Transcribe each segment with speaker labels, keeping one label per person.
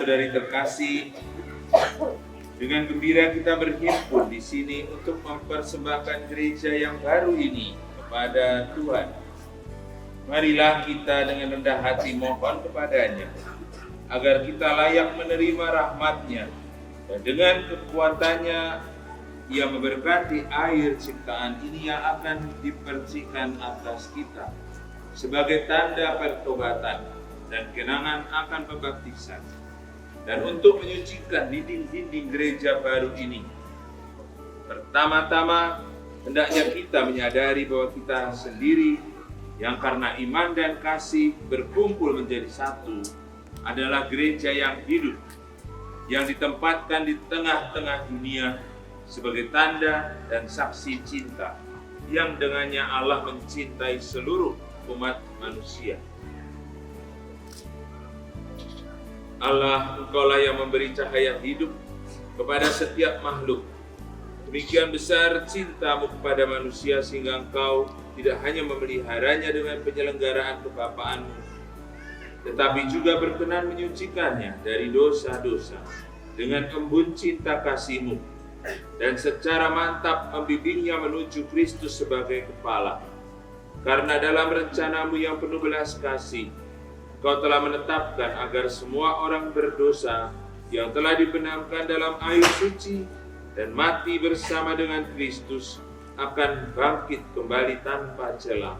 Speaker 1: saudara-saudari terkasih, dengan gembira kita berhimpun di sini untuk mempersembahkan gereja yang baru ini kepada Tuhan. Marilah kita dengan rendah hati mohon kepadanya, agar kita layak menerima rahmat-Nya, dan dengan kekuatannya Ia memberkati air ciptaan ini yang akan dipercikan atas kita sebagai tanda pertobatan dan kenangan akan pembaptisan, dan untuk menyucikan dinding-dinding gereja baru ini. Pertama-tama, hendaknya kita menyadari bahwa kita sendiri yang karena iman dan kasih berkumpul menjadi satu adalah gereja yang hidup, yang ditempatkan di tengah-tengah dunia sebagai tanda dan saksi cinta, yang dengannya Allah mencintai seluruh umat manusia. Allah, Engkaulah yang memberi cahaya hidup kepada setiap makhluk. Demikian besar cintamu kepada manusia sehingga Engkau tidak hanya memeliharanya dengan penyelenggaraan kebapaanmu, tetapi juga berkenan menyucikannya dari dosa-dosa dengan embun cinta kasih-Mu, dan secara mantap membimbingnya menuju Kristus sebagai kepala. Karena dalam rencana-Mu yang penuh belas kasih, Kau telah menetapkan agar semua orang berdosa yang telah dibenamkan dalam air suci dan mati bersama dengan Kristus akan bangkit kembali tanpa celah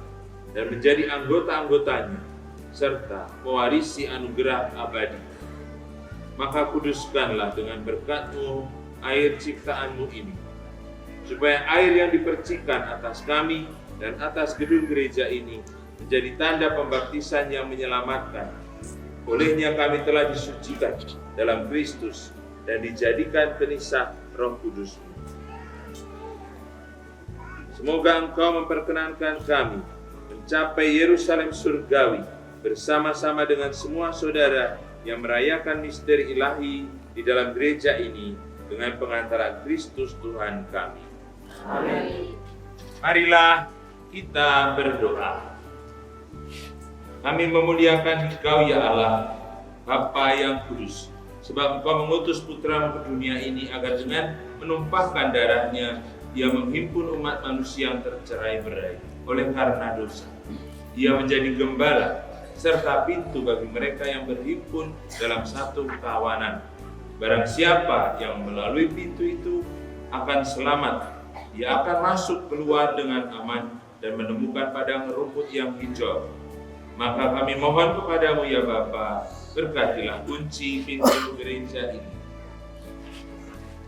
Speaker 1: dan menjadi anggota-anggotanya serta mewarisi anugerah abadi. Maka kuduskanlah dengan berkat-Mu air ciptaan-Mu ini, supaya air yang dipercikan atas kami dan atas gedung gereja ini menjadi tanda pembaptisan yang menyelamatkan. Olehnya kami telah disucikan dalam Kristus dan dijadikan penisah Roh Kudus. Semoga Engkau memperkenankan kami mencapai Yerusalem surgawi bersama-sama dengan semua saudara yang merayakan misteri ilahi di dalam gereja ini dengan pengantaran Kristus Tuhan kami. Amin. Marilah kita berdoa. Kami memuliakan Engkau ya Allah, Bapa yang kudus, sebab Engkau mengutus Putra-Mu ke dunia ini agar dengan menumpahkan darahnya, Ia menghimpun umat manusia yang tercerai-berai oleh karena dosa. Ia menjadi gembala serta pintu bagi mereka yang berhimpun dalam satu kawanan. Barang siapa yang melalui pintu itu akan selamat. Ia akan masuk keluar dengan aman dan menemukan padang rumput yang hijau. Maka kami mohon kepadamu ya Bapa, berkatilah kunci pintu gereja ini.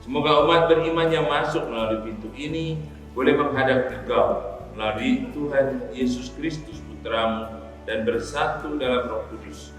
Speaker 1: Semoga umat beriman yang masuk melalui pintu ini boleh menghadap Engkau melalui Tuhan Yesus Kristus Putra-Mu dan bersatu dalam Roh Kudus.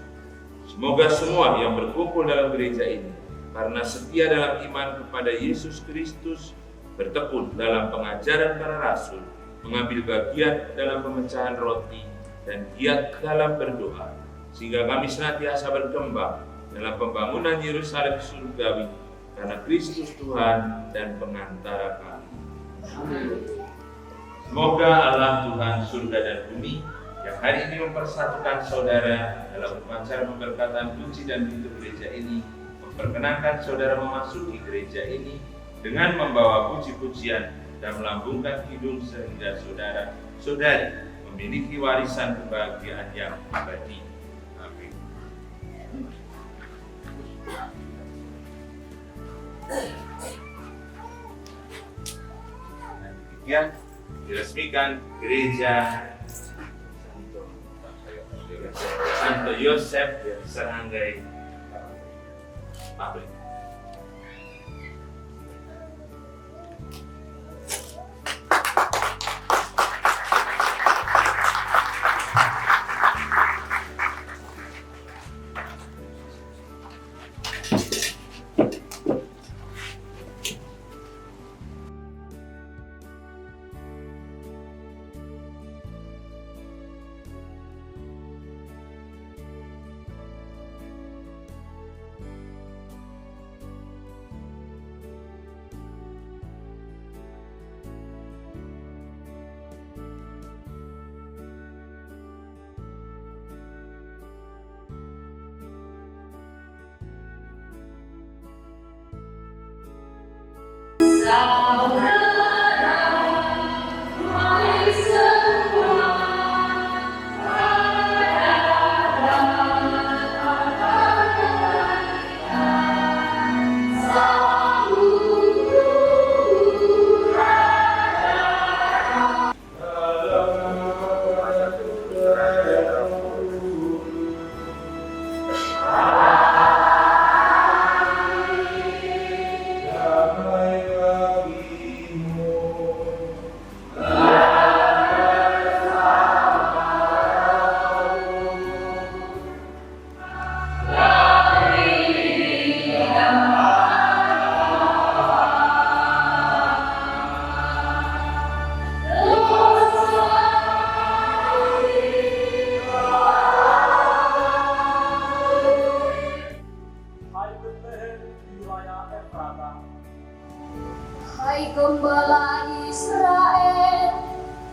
Speaker 1: Semoga semua yang berkumpul dalam gereja ini karena setia dalam iman kepada Yesus Kristus, bertekun dalam pengajaran para rasul, mengambil bagian dalam pemecahan roti, dan giat dalam berdoa, sehingga kami senantiasa berkembang dalam pembangunan Yerusalem surgawi karena Kristus Tuhan dan pengantara kami. Amin. Semoga Allah Tuhan surga dan bumi yang hari ini mempersatukan saudara dalam upacara pemberkatan kunci dan pintu gereja ini, memperkenankan saudara memasuki gereja ini dengan membawa puji-pujian dan melambungkan hidung sehingga saudara-saudari memiliki warisan kebahagiaan yang abadi. Amin. Dan demikian diresmikan gereja Santo Yosef Seranggai Pabrik.
Speaker 2: Hai gembala Israel,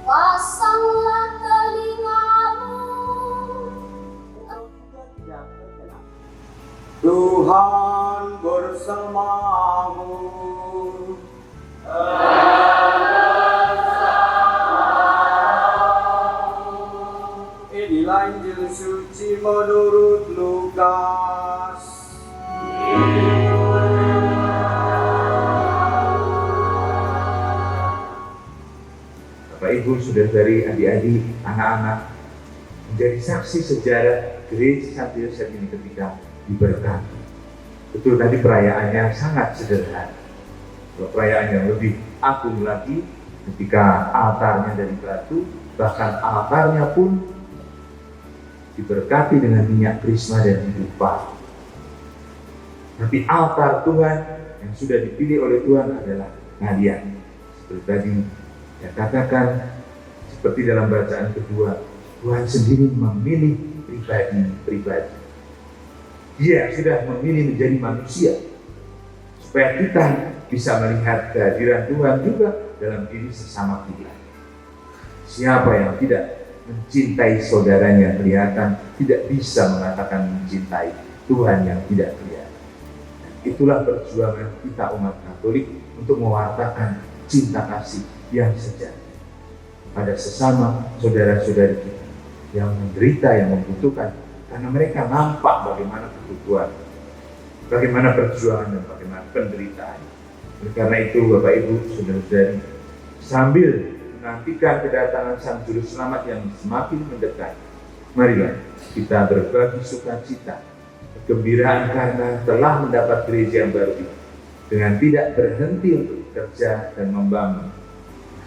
Speaker 2: pasanglah telingamu.
Speaker 3: Tuhan bersamamu. Inilah Injil suci menurut Lukas.
Speaker 4: Bapak Ibu, saudara-saudari, adik-adik, anak-anak, menjadi saksi sejarah gereja Santo Yosef ini ketika diberkati. Betul, tadi perayaannya sangat sederhana. Perayaan yang lebih agung lagi ketika altarnya dari batu, bahkan altarnya pun diberkati dengan minyak krisma dan hidupan. Tapi altar Tuhan yang sudah dipilih oleh Tuhan adalah kalian. Seperti tadi saya katakan, seperti dalam bacaan kedua, Tuhan sendiri memilih pribadi-pribadi. Dia sudah memilih menjadi manusia, supaya kita bisa melihat kehadiran Tuhan juga dalam diri sesama kita. Siapa yang tidak mencintai saudaranya kelihatan, tidak bisa mengatakan mencintai Tuhan yang tidak kelihatan. Itulah perjuangan kita umat Katolik untuk mewartakan cinta kasih yang sejati pada sesama saudara-saudari kita yang menderita, yang membutuhkan, karena mereka nampak bagaimana kebutuhan, bagaimana perjuangan dan bagaimana penderitaan. Karena itu Bapak Ibu, saudara-saudari, sambil menantikan kedatangan Sang Juru Selamat yang semakin mendekat, marilah kita berbagi sukacita, kegembiraan karena telah mendapat gereja yang baru ini, dengan tidak berhenti untuk bekerja dan membangun.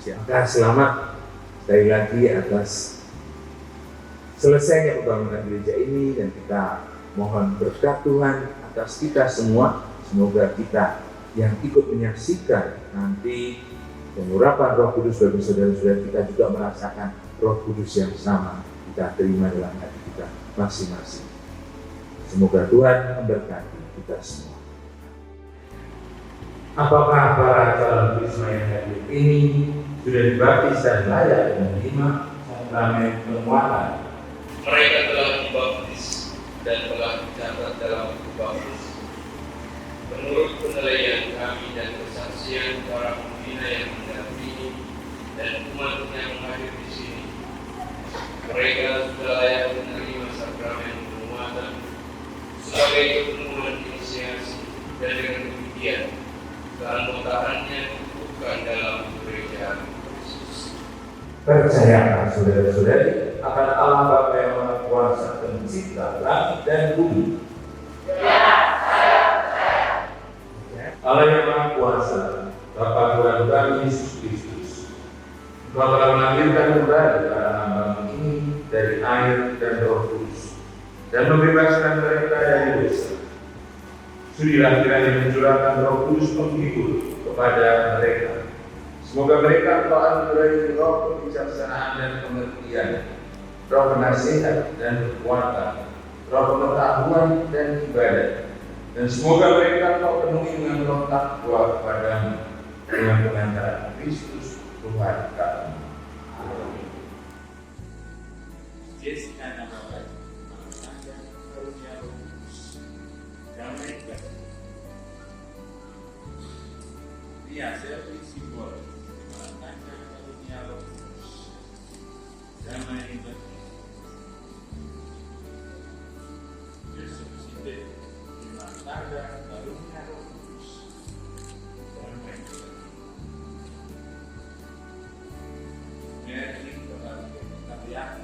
Speaker 4: Maka selamat sekali lagi atas selesainya pembangunan gereja ini, dan kita mohon berkat Tuhan atas kita semua. Semoga kita yang ikut menyaksikan nanti pengurapan Roh Kudus bagi saudara-saudara kita juga merasakan Roh Kudus yang sama kita terima dalam hati kita masing-masing. Semoga Tuhan memberkati kita semua. Apakah para calon Krisma yang hadir ini sudah dibaptis dan layak menerima sakrament penguatan?
Speaker 1: Mereka telah dibaptis dan telah dicatat dalam buku baptis. Menurut penilaian kami dan kesaksian para pembina yang mendampingi dan umat yang hadir di sini, mereka sudah layak menerima sakramen penguatan sebagai kepenuhan inisiasi, dan dengan demikian keanggotaannya bukan dalam gereja Kristus.
Speaker 4: Percayalah saudara-saudari akan Allah Bapa yang Maha Kuasa Pencipta langit dan bumi. Allah yang Maha Kuasa, Bapa Tuhan kami Yesus Kristus, Engkau telah melahirkan kembali para hamba ini dari air dan Roh Kudus, dan membebaskan mereka dari dosa. Sudilah kiranya mencurahkan Roh Kudus penghibur kepada mereka. Semoga mereka Engkau anugerahi roh kebijaksanaan dan pengertian, roh penasihat dan kekuatan, roh pengetahuan dan ibadah. Dan semoga mereka Engkau penuhi dengan roh takwa kepadamu, dengan pengantaran Kristus Tuhan kami. Amin. Jessica nama karunia Roh Kudus, damai bagi. Dia seperti simbol karunia Roh Kudus, damai bagi. Yesus itu tanda karunia Roh Kudus, damai bagi. Mary kepada kalian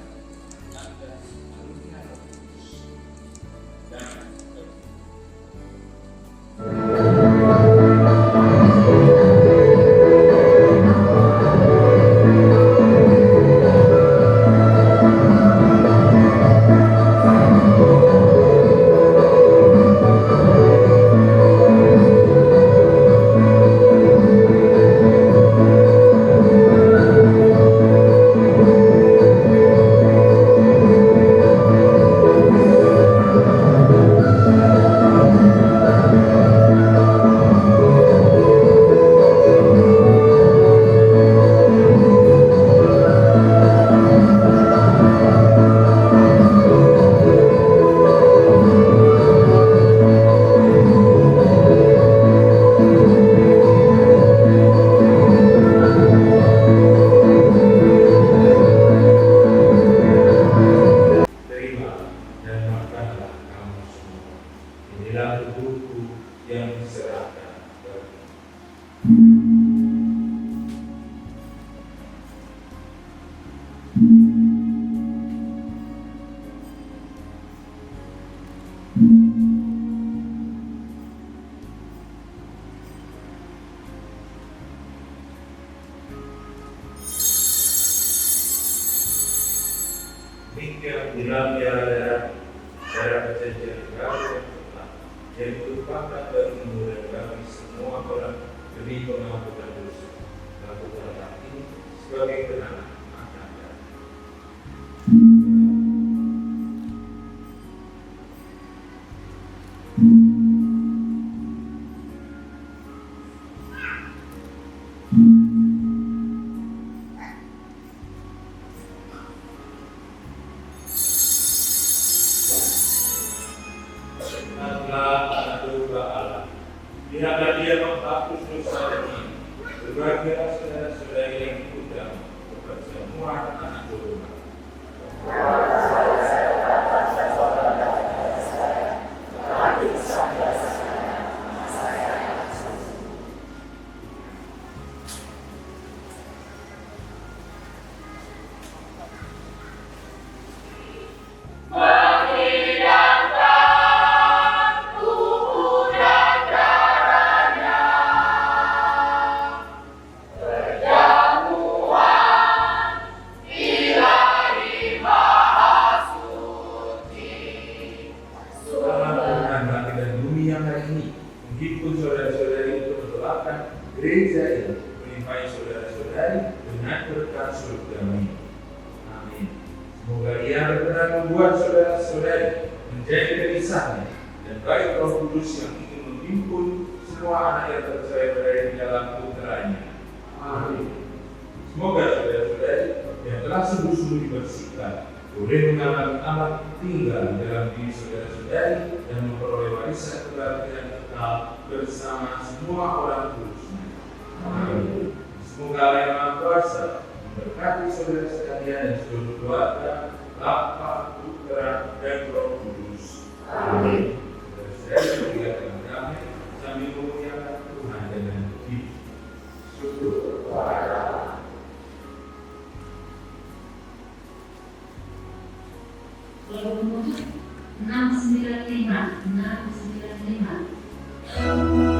Speaker 1: pelihara darah perjanjian baru yang tetap, yang merupakan bagimu dan bagi semua orang demi pengampunan dosa. Lakukanlah ini sebagai kenangan akan datang. Lihatlah dia menghapus dosa kami. Berbahagialah saudara-saudari yang diundang kepada semua anak domba. Menghimpun saudara-saudari untuk mendoakan gereja ini, melimpahi saudara-saudari dengan berkat surgawi. Amin. Semoga Ia berkenan membuat saudara-saudari menjadi pemisahnya dan baik Roh Kudus yang ingin menghimpun semua anak yang terpercaya berada di dalam putranya. Amin. Semoga saudara-saudari yang telah sungguh-sungguh dibersihkan boleh mengalami amat tinggal dalam diri saudara-saudari dan memperoleh warisan kebahagiaan kekal bersama semua orang kudusnya. Amin. Semoga Allah yang Maha Kuasa memberkati saudara sekalian dan seluruh keluarga, Bapa, Putra, dan Roh Kudus. Amin. Saudara-saudari berikan dengan damai sambil memuliakan Tuhan dengan hidup. Syukur kepada Allah.
Speaker 2: Lagu 695